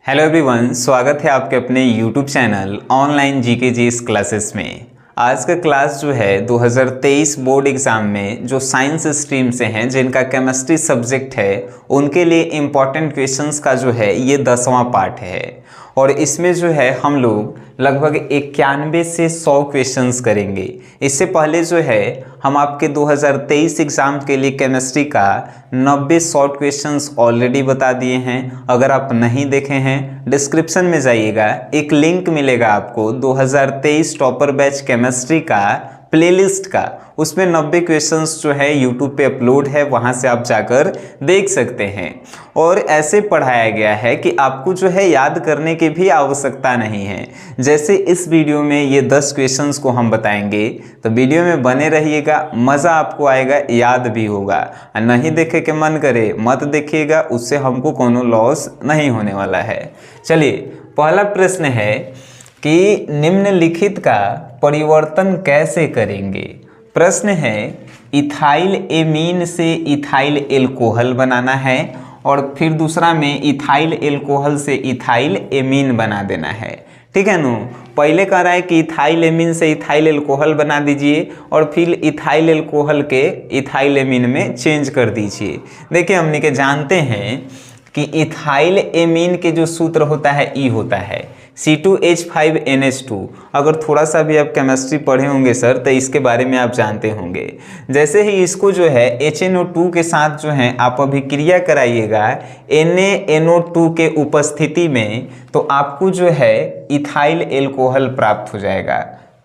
Hello everyone, स्वागत है आपके अपने YouTube channel online GK GS classes में। आज का क्लास जो है 2023 बोर्ड एग्ज़ाम में जो साइंस स्ट्रीम से हैं जिनका केमिस्ट्री सब्जेक्ट है उनके लिए इम्पॉर्टेंट क्वेश्चंस का जो है ये 10वां पार्ट है। और इसमें जो है हम लोग लगभग 91 से 100 क्वेश्चंस करेंगे। इससे पहले जो है हम आपके 2023 एग्ज़ाम के लिए केमिस्ट्री का 90 शॉर्ट क्वेश्चंस ऑलरेडी बता दिए हैं। अगर आप नहीं देखे हैं डिस्क्रिप्शन में जाइएगा, एक लिंक मिलेगा आपको 2023 टॉपर बैच केमिस्ट्री का प्लेलिस्ट का, उसमें 90 क्वेश्चंस जो है यूट्यूब पे अपलोड है, वहां से आप जाकर देख सकते हैं। और ऐसे पढ़ाया गया है कि आपको जो है याद करने की भी आवश्यकता नहीं है। जैसे इस वीडियो में ये 10 क्वेश्चंस को हम बताएंगे, तो वीडियो में बने रहिएगा, मज़ा आपको आएगा, याद भी होगा। नहीं देखे के मन करे मत देखिएगा, उससे हमको कोनो लॉस नहीं होने वाला है। चलिए, पहला प्रश्न है कि निम्नलिखित का परिवर्तन कैसे करेंगे। प्रश्न है, इथाइल एमीन से इथाइल एल्कोहल बनाना है और फिर दूसरा में इथाइल एल्कोहल से इथाइल एमीन बना देना है। ठीक है नो, पहले कह रहा है कि इथाइल एमीन से इथाइल एल्कोहल बना दीजिए और फिर इथाइल एल्कोहल के इथाइल एमीन में चेंज कर दीजिए। देखिए, हमने के जानते हैं कि इथाइल एमीन के जो सूत्र होता है ई होता है C2H5NH2। अगर थोड़ा सा भी आप केमिस्ट्री पढ़े होंगे सर तो इसके बारे में आप जानते होंगे। जैसे ही इसको जो है HNO2 के साथ जो है आप अभिक्रिया कराइएगा NaNO2 के उपस्थिति में, तो आपको जो है इथाइल एल्कोहल प्राप्त हो जाएगा।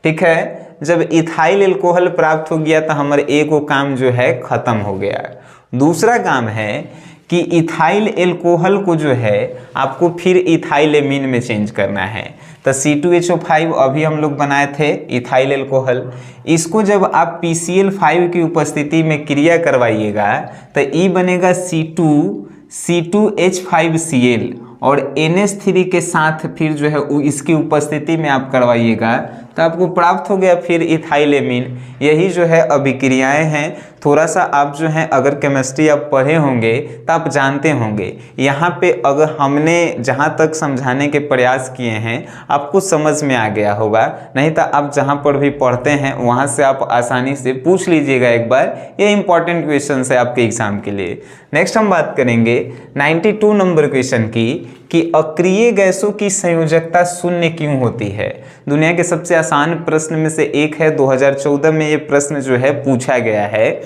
ठीक है, जब इथाइल एल्कोहल प्राप्त हो गया तो हमारे एक काम जो है खत्म हो गया। दूसरा काम है कि इथाइल एल्कोहल को जो है आपको फिर इथाइल एमीन में चेंज करना है। तो C2HO5 अभी हम लोग बनाए थे इथाइल एल्कोहल, इसको जब आप PCl5 की उपस्थिति में क्रिया करवाइएगा तो ई बनेगा C2H5Cl और NH3 के साथ फिर जो है इसकी उपस्थिति में आप करवाइएगा तो आपको प्राप्त हो गया फिर इथाइल एमीन। यही जो है अभिक्रियाएं हैं। थोड़ा सा आप जो है अगर केमिस्ट्री आप पढ़े होंगे तो आप जानते होंगे। यहाँ पे अगर हमने जहाँ तक समझाने के प्रयास किए हैं आपको समझ में आ गया होगा, नहीं तो आप जहाँ पर भी पढ़ते हैं वहाँ से आप आसानी से पूछ लीजिएगा एक बार। ये इंपॉर्टेंट क्वेश्चन है आपके एग्जाम के लिए। नेक्स्ट हम बात करेंगे 92 नंबर क्वेश्चन की कि अक्रिय गैसों की संयोजकता शून्य क्यों होती है। दुनिया के सबसे आसान प्रश्न में से एक है। 2014 में ये प्रश्न जो है पूछा गया है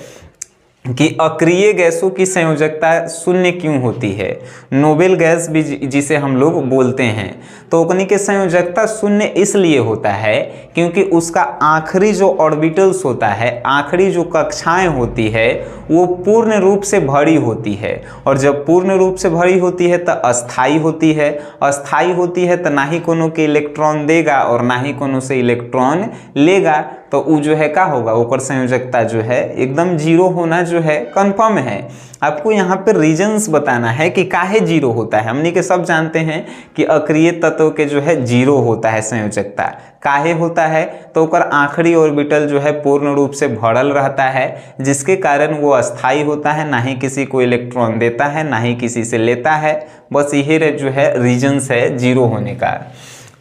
कि अक्रिय गैसों की संयोजकता शून्य क्यों होती है। नोबेल गैस भी जिसे हम लोग बोलते हैं, तो उनकी के संयोजकता शून्य इसलिए होता है क्योंकि उसका आखिरी जो ऑर्बिटल्स होता है, आखिरी जो कक्षाएं होती है वो पूर्ण रूप से भरी होती है। और जब पूर्ण रूप से भरी होती है तो अस्थाई होती है। अस्थाई होती है तो ना ही कोनो के इलेक्ट्रॉन देगा और ना ही कोनो से इलेक्ट्रॉन लेगा, तो वो जो है क्या होगा, ऊपर संयोजकता जो है एकदम जीरो होना जो है कंफर्म है। आपको यहाँ पे रीजंस बताना है कि काहे जीरो होता है। हमने के सब जानते हैं कि अक्रिय तत्व के जो है जीरो होता है संयोजकता। काहे होता है, तो ऊपर आखिरी ऑर्बिटल जो है पूर्ण रूप से भरल रहता है, जिसके कारण वो अस्थाई होता है, ना ही किसी को इलेक्ट्रॉन देता है ना ही किसी से लेता है। बस यही जो है रीजंस है जीरो होने का।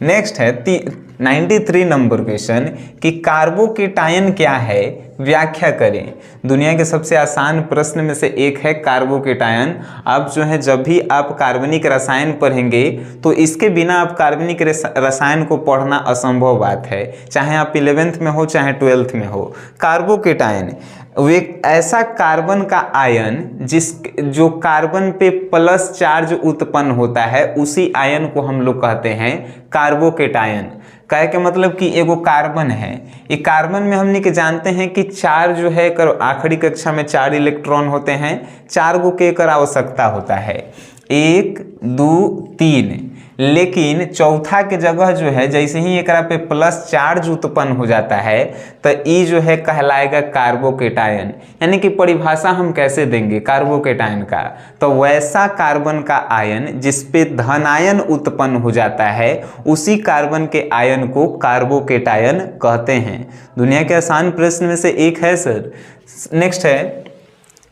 नेक्स्ट है 93 नंबर क्वेश्चन कि कार्बोकेटायन क्या है, व्याख्या करें। दुनिया के सबसे आसान प्रश्न में से एक है कार्बोकेटायन। आप जो है जब भी आप कार्बनिक रसायन पढ़ेंगे तो इसके बिना आप कार्बनिक रसायन को पढ़ना असंभव बात है, चाहे आप 11th में हो चाहे 12th में हो। कार्बोकेटायन वो एक ऐसा कार्बन का आयन जो कार्बन पे प्लस चार्ज उत्पन्न होता है, उसी आयन को हम लोग कहते हैं कार्बोकेटायन। कहे के मतलब कि एगो कार्बन है, ये कार्बन में हमने के जानते हैं कि चार जो है आखिरी कक्षा में 4 इलेक्ट्रॉन होते हैं, 4 गो के एकर आवश्यकता होता है, 1 2 3, लेकिन चौथा के जगह जो है जैसे ही एकरा पे प्लस चार्ज उत्पन्न हो जाता है तो ई जो है कहलाएगा कार्बोकेटायन। यानी कि परिभाषा हम कैसे देंगे कार्बोकेटायन का, तो वैसा कार्बन का आयन जिस पे धनायन उत्पन्न हो जाता है उसी कार्बन के आयन को कार्बोकेटायन कहते हैं। दुनिया के आसान प्रश्न में से एक है सर। नेक्स्ट है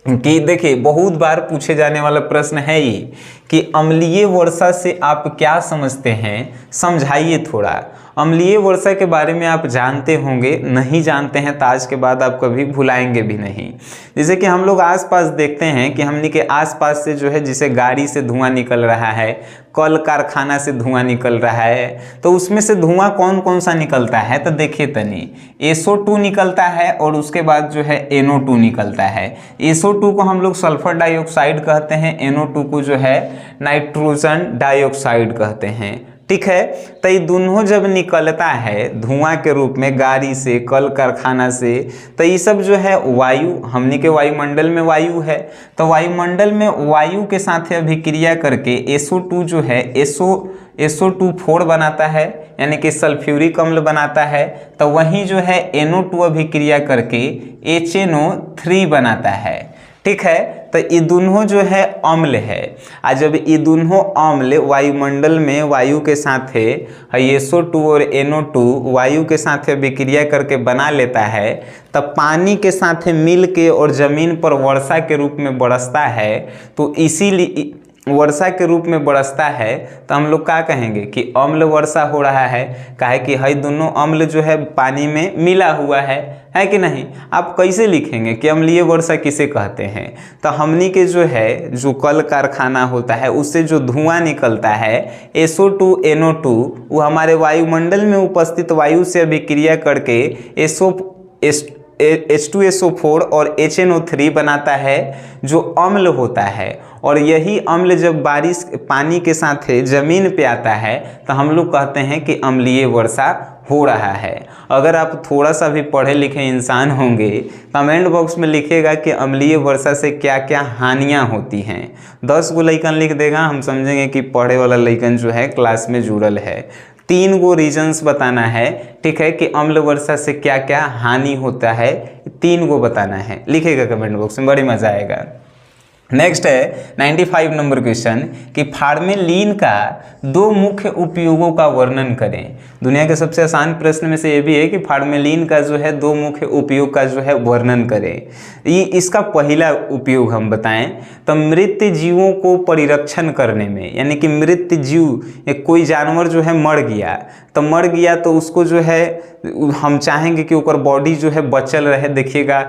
कि देखिए बहुत बार पूछे जाने वाला प्रश्न है ये कि अम्लीय वर्षा से आप क्या समझते हैं, समझाइए थोड़ा। अम्लीय वर्षा के बारे में आप जानते होंगे, नहीं जानते हैं तो आज के बाद आप कभी भुलाएंगे भी नहीं। जैसे कि हम लोग आसपास देखते हैं कि हमने के आसपास से जो है, जिसे गाड़ी से धुआं निकल रहा है, कल कारखाना से धुआं निकल रहा है, तो उसमें से धुआं कौन कौन सा निकलता है तो देखिए तनी, SO2 निकलता है और उसके बाद जो है NO2 निकलता है। SO2 को हम लोग सल्फर डाइऑक्साइड कहते हैं, NO2 को जो है नाइट्रोजन डाइऑक्साइड कहते हैं। ठीक है, तो ये दोनों जब निकलता है धुआं के रूप में गाड़ी से, कल कारखाना से, तो ये सब जो है वायु, हमने के वायुमंडल में वायु है, तो वायुमंडल में वायु के साथ अभिक्रिया करके SO2 जो है SO2 बनाता है, यानी कि सल्फ्यूरिक अम्ल बनाता है। तो वहीं जो है NO2 अभिक्रिया करके HNO3 बनाता है। ठीक है, तो ये दोनों जो है अम्ल है। आज जब ये दोनों अम्ल वायुमंडल में वायु के साथ है SO2 और NO2 वायु के साथ अभिक्रिया करके बना लेता है, तब पानी के साथ मिल के और जमीन पर वर्षा के रूप में बरसता है। तो इसीलिए वर्षा के रूप में बरसता है, तो हम लोग क्या कहेंगे कि अम्ल वर्षा हो रहा है। काहे कि हई दोनों अम्ल जो है पानी में मिला हुआ है कि नहीं। आप कैसे लिखेंगे कि अम्लीय वर्षा किसे कहते हैं, तो हमनी के जो है, जो कल कारखाना होता है उससे जो धुआं निकलता है SO2 NO2, वो हमारे वायुमंडल में उपस्थित वायु से अभिक्रिया करके H2SO4 और HNO3 बनाता है, जो अम्ल होता है। और यही अम्ल जब बारिश पानी के साथ जमीन पे आता है, तो हम लोग कहते हैं कि अम्लीय वर्षा हो रहा है। अगर आप थोड़ा सा भी पढ़े लिखे इंसान होंगे, कमेंट बॉक्स में लिखेगा कि अम्लीय वर्षा से क्या क्या हानियां होती हैं। 10 गो लइकन लिख देगा, हम समझेंगे कि पढ़े वाला लइकन जो है क्लास में जुड़ल है। 3 गो रीजन्स बताना है, ठीक है, कि अम्ल वर्षा से क्या क्या हानि होता है, 3 गो बताना है। लिखेगा कमेंट बॉक्स में, बड़ी मजा आएगा। नेक्स्ट है 95 नंबर क्वेश्चन कि फार्मेलिन का 2 मुख्य उपयोगों का वर्णन करें। दुनिया के सबसे आसान प्रश्न में से ये भी है कि फार्मेलिन का जो है 2 मुख्य उपयोग का जो है वर्णन करें। ये इसका पहला उपयोग हम बताएं तो मृत जीवों को परिरक्षण करने में, यानी कि मृत जीव, कोई जानवर जो है मर गया तो उसको जो है हम चाहेंगे कि ओकर बॉडी जो है बचल रहे। देखिएगा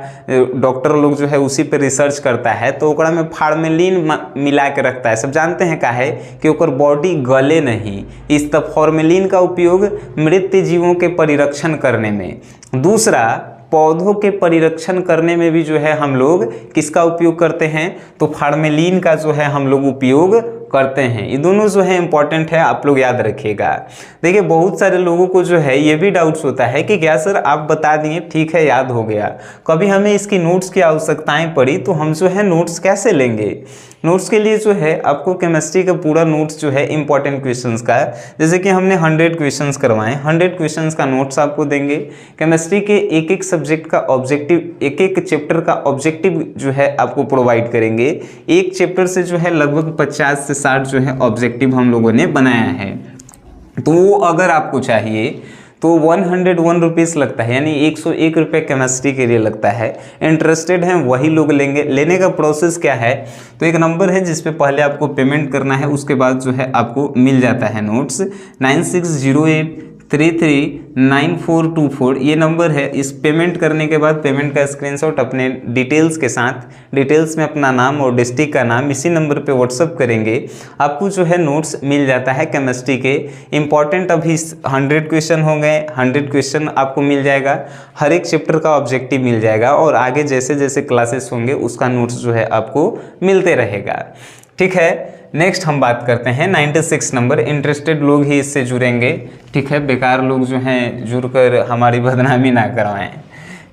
डॉक्टर लोग जो है उसी पे रिसर्च करता है, तो ओकरा में फार्मेलिन मिला के रखता है। सब जानते हैं काहे कि ओकर बॉडी गले नहीं। इस तब फार्मेलिन का उपयोग मृत जीवों के परिरक्षण करने में। दूसरा, पौधों के परिरक्षण करने में भी जो है हम लोग किसका उपयोग करते हैं, तो फार्मेलिन का जो है हम लोग उपयोग करते हैं। ये दोनों जो है इंपॉर्टेंट है, आप लोग याद रखिएगा। देखिए बहुत सारे लोगों को जो है ये भी डाउट्स होता है कि क्या सर आप बता दिए, ठीक है याद हो गया, कभी हमें इसकी नोट्स की आवश्यकताएं पड़ी तो हम जो है नोट्स कैसे लेंगे। नोट्स के लिए जो है आपको केमिस्ट्री का पूरा नोट्स जो है इंपॉर्टेंट क्वेश्चंस का, जैसे कि हमने 100 क्वेश्चंस करवाए, 100 क्वेश्चंस का नोट्स आपको देंगे। केमिस्ट्री के एक एक सब्जेक्ट का ऑब्जेक्टिव, एक एक चैप्टर का ऑब्जेक्टिव जो है आपको प्रोवाइड करेंगे। एक चैप्टर से जो है लगभग 50 से 60 जो है ऑब्जेक्टिव हम लोगों ने बनाया है। तो वो अगर आपको चाहिए तो 101 रुपीज़ लगता है, यानी 101 रुपये केमिस्ट्री के लिए लगता है। इंटरेस्टेड हैं वही लोग लेंगे। लेने का प्रोसेस क्या है, तो एक नंबर है जिस पे पहले आपको पेमेंट करना है, उसके बाद जो है आपको मिल जाता है नोट्स। 9608339424 ये नंबर है। इस पेमेंट करने के बाद पेमेंट का स्क्रीनशॉट अपने डिटेल्स के साथ, डिटेल्स में अपना नाम और डिस्ट्रिक्ट का नाम इसी नंबर पे व्हाट्सअप करेंगे, आपको जो है नोट्स मिल जाता है केमिस्ट्री के। इंपॉर्टेंट अभी 100 क्वेश्चन हो गए, 100 क्वेश्चन आपको मिल जाएगा, हर एक चैप्टर का ऑब्जेक्टिव मिल जाएगा, और आगे जैसे जैसे क्लासेस होंगे उसका नोट्स जो है आपको मिलते रहेगा। ठीक है, नेक्स्ट हम बात करते हैं 96 नंबर। इंटरेस्टेड लोग ही इससे जुड़ेंगे, ठीक है, बेकार लोग जो हैं जुड़कर हमारी बदनामी ना करवाएं।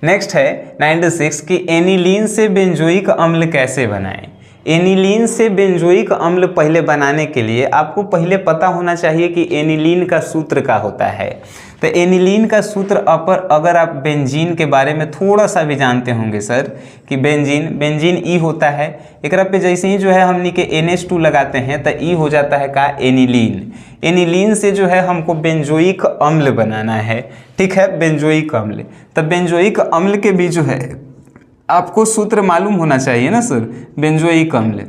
नेक्स्ट है 96 कि एनिलीन से बेंजोइक अम्ल कैसे बनाएं। एनिलीन से बेंजोइक अम्ल पहले बनाने के लिए आपको पहले पता होना चाहिए कि एनिलीन का सूत्र क्या होता है। तो एनिलीन का सूत्र अगर आप बेंजीन के बारे में थोड़ा सा भी जानते होंगे सर कि बेंजीन ई होता है, एक पे जैसे ही जो है हमनी के NH2 लगाते हैं तो ई हो जाता है का एनिलीन। एनिलीन से जो है हमको बेंजोइक अम्ल बनाना है, ठीक है, बेंजोइक अम्ल। तो बेंजोइक अम्ल के भी जो है आपको सूत्र मालूम होना चाहिए ना सर, बेंजोइक अम्ल।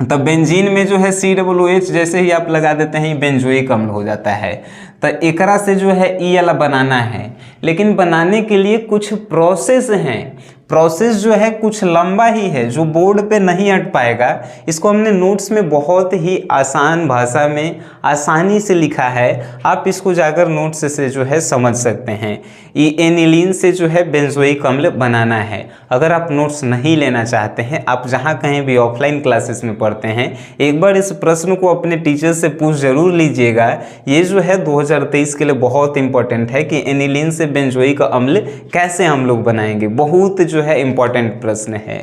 तब बेंजीन में जो है COOH जैसे ही आप लगा देते हैं बेंजोइक अम्ल हो जाता है। तो एकरा से जो है ई वाला बनाना है, लेकिन बनाने के लिए कुछ प्रोसेस हैं। प्रोसेस जो है कुछ लंबा ही है, जो बोर्ड पे नहीं अट पाएगा। इसको हमने नोट्स में बहुत ही आसान भाषा में आसानी से लिखा है, आप इसको जाकर नोट्स से जो है समझ सकते हैं। एनिलीन से जो है बेंजोइक अम्ल बनाना है। अगर आप नोट्स नहीं लेना चाहते हैं, आप जहाँ कहीं भी ऑफलाइन क्लासेस में पढ़ते हैं, एक बार इस प्रश्न को अपने टीचर से पूछ जरूर लीजिएगा। ये जो है 2023 के लिए बहुत इंपॉर्टेंट है कि एनिलीन से बेंजोइक अम्ल कैसे हम लोग बनाएंगे, बहुत जो है इंपॉर्टेंट प्रश्न है।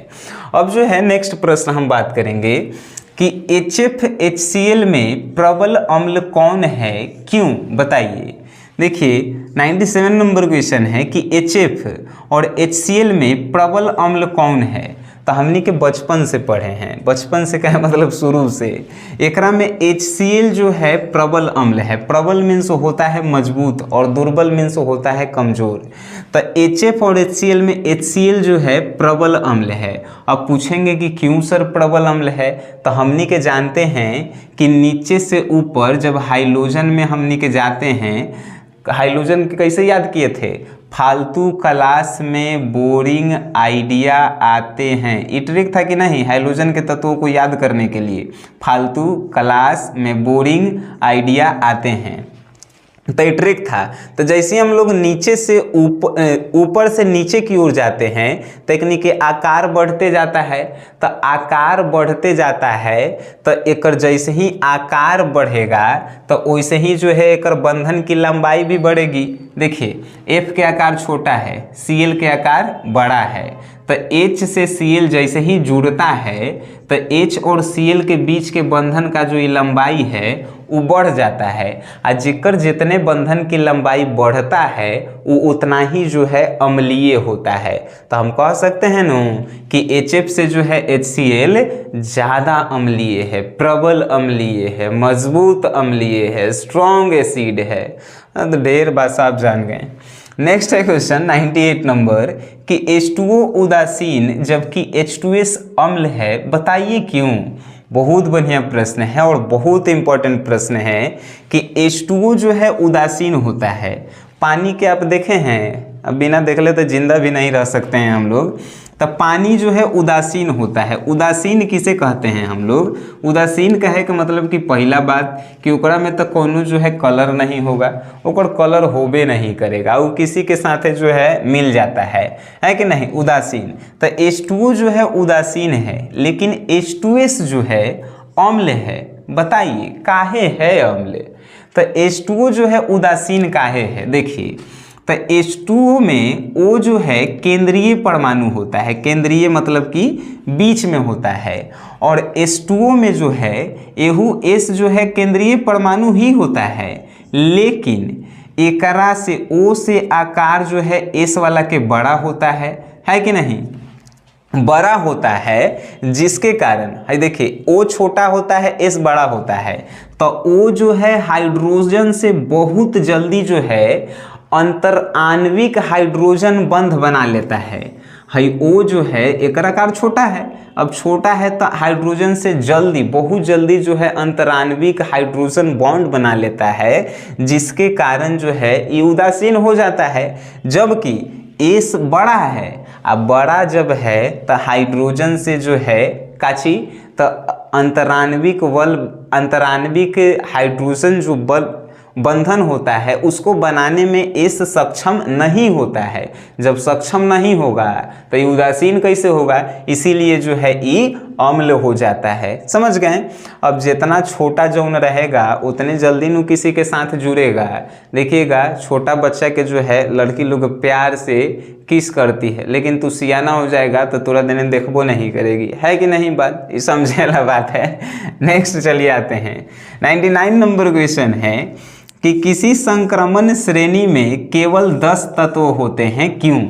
अब जो है नेक्स्ट प्रश्न हम बात करेंगे कि HFHCl में प्रबल अम्ल कौन है, क्यों, बताइए। देखिए 97 नंबर क्वेश्चन है कि HF और HCl में प्रबल अम्ल कौन है। तो हमने के बचपन से पढ़े हैं, बचपन से क्या मतलब शुरू से। एकरा में HCl जो है प्रबल अम्ल है। प्रबल मीन्स होता है मजबूत और दुर्बल मीन्स होता है कमजोर। तो HF और HCl में HCl जो है प्रबल अम्ल है। अब पूछेंगे कि क्यों सर प्रबल अम्ल है, तो हमनी के जानते हैं कि नीचे से ऊपर जब हाइड्रोजन में हमनी के जाते हैं, हाइड्रोजन के कैसे याद किए थे, फालतू क्लास में बोरिंग आइडिया आते हैं। ये ट्रिक था कि नहीं, हाइड्रोजन के तत्वों को याद करने के लिए फालतू क्लास में बोरिंग आइडिया आते हैं, तो ये ट्रिक था। तो जैसे हम लोग नीचे से ऊपर से नीचे की ओर जाते हैं, तकनीक के आकार बढ़ते जाता है। तो आकार बढ़ते जाता है, तो एकर जैसे ही आकार बढ़ेगा तो वैसे ही जो है एकर बंधन की लंबाई भी बढ़ेगी। देखिए F के आकार छोटा है, Cl के आकार बड़ा है। तो H से Cl जैसे ही जुड़ता है तो H और Cl के बीच के बंधन का जो ये लंबाई है वो बढ़ जाता है। और जेकर जितने बंधन की लंबाई बढ़ता है वो उतना ही जो है अम्लीय होता है। तो हम कह सकते हैं ना कि HF से जो है HCl ज़्यादा अम्लीय है, प्रबल अम्लीय है, मजबूत अम्लीय है, स्ट्रॉन्ग एसिड है। तो ढेर बात आप जान गए। नेक्स्ट है क्वेश्चन 98 नंबर कि H2O उदासीन जबकि H2S अम्ल है, बताइए क्यों। बहुत बढ़िया प्रश्न है और बहुत इंपॉर्टेंट प्रश्न है कि H2O जो है उदासीन होता है। पानी के आप देखे हैं, अब बिना देख ले तो जिंदा भी नहीं रह सकते हैं हम लोग। तो पानी जो है उदासीन होता है। उदासीन किसे कहते हैं हम लोग, उदासीन कहे के मतलब कि पहला बात कि ओकरा में तो कोनो जो है कलर नहीं होगा, ओकर कलर होबे नहीं करेगा, वो किसी के साथ जो है मिल जाता है कि नहीं, उदासीन। तो H2O जो है उदासीन है, लेकिन H2S जो है अम्ल है। बताइए काहे है अम्ल। तो H2O जो है उदासीन काहे है, देखिए तो H2O में O जो है केंद्रीय परमाणु होता है, केंद्रीय मतलब कि बीच में होता है। और H2O में जो है एहू S जो है केंद्रीय परमाणु ही होता है, लेकिन एकरा से O से आकार जो है S वाला के बड़ा होता है कि नहीं, बड़ा होता है, जिसके कारण है देखिए O छोटा होता है, S बड़ा होता है। तो O जो है हाइड्रोजन से बहुत जल्दी जो है अंतर आणविक हाइड्रोजन बंध बना लेता है। O जो है एक आकार छोटा है, अब छोटा है तो हाइड्रोजन से जल्दी, बहुत जल्दी जो है अंतराणविक हाइड्रोजन बॉन्ड बना लेता है, जिसके कारण जो है ये उदासीन हो जाता है। जबकि S बड़ा है, अब बड़ा जब है तो हाइड्रोजन से जो है काची तो अंतराणविक हाइड्रोजन जो बंधन होता है उसको बनाने में S सक्षम नहीं होता है। जब सक्षम नहीं होगा तो ये उदासीन कैसे होगा, इसीलिए जो है ये अम्ल हो जाता है। समझ गए। अब जितना छोटा जौन रहेगा उतने जल्दी नु किसी के साथ जुड़ेगा। देखिएगा छोटा बच्चा के जो है लड़की लोग प्यार से किस करती है, लेकिन तू सियाना हो जाएगा तो तुरंत दिन देखबो नहीं करेगी, है कि नहीं। बात ये समझे वाला बात है। नेक्स्ट चलिए आते हैं 99 नंबर क्वेश्चन है कि किसी संक्रमण श्रेणी में केवल 10 तत्व होते हैं, क्यों।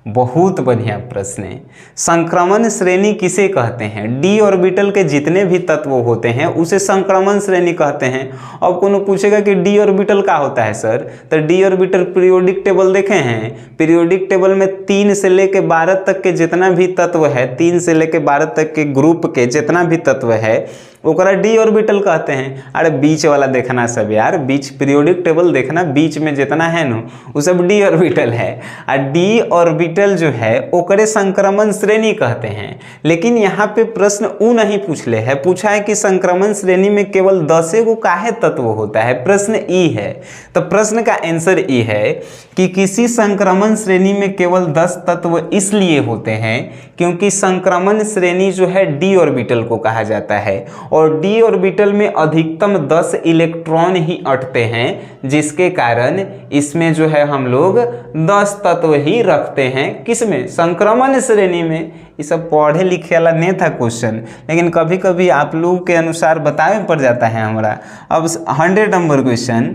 बहुत बढ़िया प्रश्न है। संक्रमण श्रेणी किसे कहते हैं? डी ऑर्बिटल के जितने भी तत्व होते हैं उसे संक्रमण श्रेणी कहते हैं। अब कोनो पूछेगा कि डी ऑर्बिटल क्या होता है सर, तो डी ऑर्बिटल पीरियोडिक टेबल देखे हैं, पीरियोडिक टेबल में 3 से लेके 12 तक के जितना भी तत्व है, 3 से लेके 12 तक के ग्रुप के जितना भी तत्व है ओकरा डी ऑर्बिटल कहते हैं। अरे बीच वाला देखना सब यार, बीच पीरियोडिक टेबल देखना, बीच में जितना है ना वो सब डी ऑर्बिटल है। और डी ऑर्बिटल जो है ओकरे संक्रमण श्रेणी कहते हैं। लेकिन यहाँ पे प्रश्न ऊ नहीं पूछले है, पूछा है कि संक्रमण श्रेणी में केवल 10 गो काहे तत्व होता है, प्रश्न ई है। तो प्रश्न का आंसर ई है कि किसी संक्रमण श्रेणी में केवल 10 तत्व इसलिए होते हैं क्योंकि संक्रमण श्रेणी जो है डी ऑर्बिटल को कहा जाता है और डी ऑर्बिटल में अधिकतम 10 इलेक्ट्रॉन ही अटते हैं, जिसके कारण इसमें जो है हम लोग 10 तत्व ही रखते हैं। किसमें? संक्रमण श्रेणी में। ये सब पढ़े लिखे वाला नहीं था क्वेश्चन, लेकिन कभी कभी आप लोगों के अनुसार बतावे पड़ जाता है हमारा। अब 100 नंबर क्वेश्चन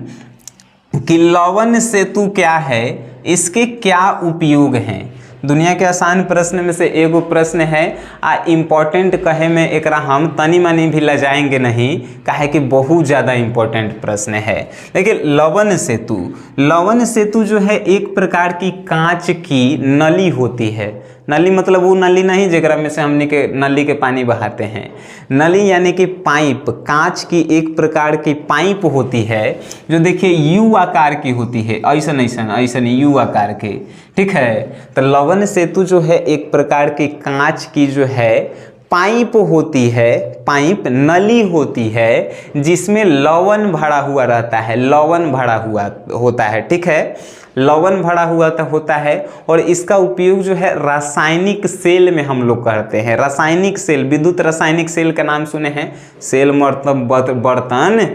कि लवण सेतु क्या है, इसके क्या उपयोग हैं? दुनिया के आसान प्रश्न में से एगो प्रश्न है आ इम्पोर्टेंट कहे में एकरा हम तनी मनी भी लजाएंगे नहीं, काहे कि बहुत ज़्यादा इम्पोर्टेंट प्रश्न है। देखिए लवण सेतु, लवण सेतु जो है एक प्रकार की कांच की नली होती है। नली मतलब वो नली नहीं जेकरा में से हमने के नली के पानी बहाते हैं, नली यानी कि पाइप, कांच की एक प्रकार की पाइप होती है जो देखिए यू आकार की होती है, ऐसा ऐसा यू आकार के, ठीक है। तो लवण सेतु जो है एक प्रकार की कांच की जो है पाइप होती है, पाइप नली होती है जिसमें लवण भरा हुआ रहता है, लवण भरा हुआ होता है, ठीक है, लवण भरा हुआ होता है। और इसका उपयोग जो है रासायनिक सेल में हम लोग करते हैं। रासायनिक सेल, विद्युत रासायनिक सेल का नाम सुने हैं, सेल मतलब बर्तन,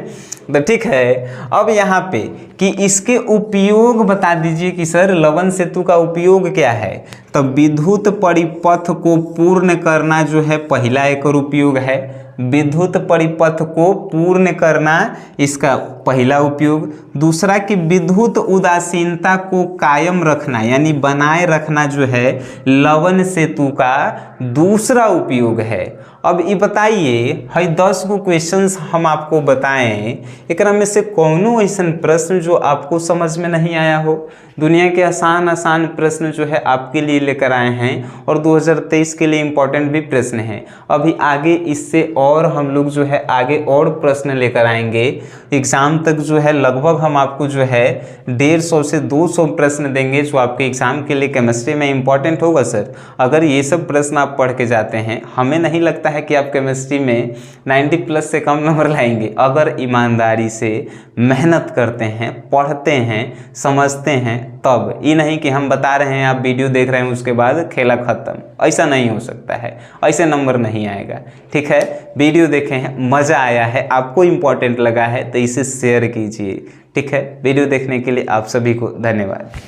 तो ठीक है। अब यहाँ पे कि इसके उपयोग बता दीजिए कि सर लवण सेतु का उपयोग क्या है। तो विद्युत परिपथ को पूर्ण करना जो है पहला एक और उपयोग है, विद्युत परिपथ को पूर्ण करना इसका पहला उपयोग। दूसरा कि विद्युत उदासीनता को कायम रखना यानी बनाए रखना जो है लवण सेतु का दूसरा उपयोग है। अब ये बताइए है 10 गो क्वेश्चंस हम आपको बताएं, एक में से कौनो ऐसा प्रश्न जो आपको समझ में नहीं आया हो। दुनिया के आसान प्रश्न जो है आपके लिए लेकर आए हैं और 2023 के लिए इम्पोर्टेंट भी प्रश्न है। अभी आगे इससे और हम लोग जो है आगे और प्रश्न लेकर आएंगे। एग्ज़ाम तक जो है लगभग हम आपको जो है 150 से 200 प्रश्न देंगे जो आपके एग्ज़ाम के लिए केमिस्ट्री में इम्पॉर्टेंट होगा सर। अगर ये सब प्रश्न आप पढ़ के जाते हैं, हमें नहीं लगता है कि आप केमिस्ट्री में 90+ से कम नंबर लाएंगे। अगर ईमानदारी से मेहनत करते हैं, पढ़ते हैं, समझते हैं, तब ये नहीं कि हम बता रहे हैं आप वीडियो देख रहे हैं उसके बाद खेला खत्म, ऐसा नहीं हो सकता है, ऐसे नंबर नहीं आएगा, ठीक है। वीडियो देखे हैं, मज़ा आया है, आपको इम्पोर्टेंट लगा है तो इसे शेयर कीजिए, ठीक है। वीडियो देखने के लिए आप सभी को धन्यवाद।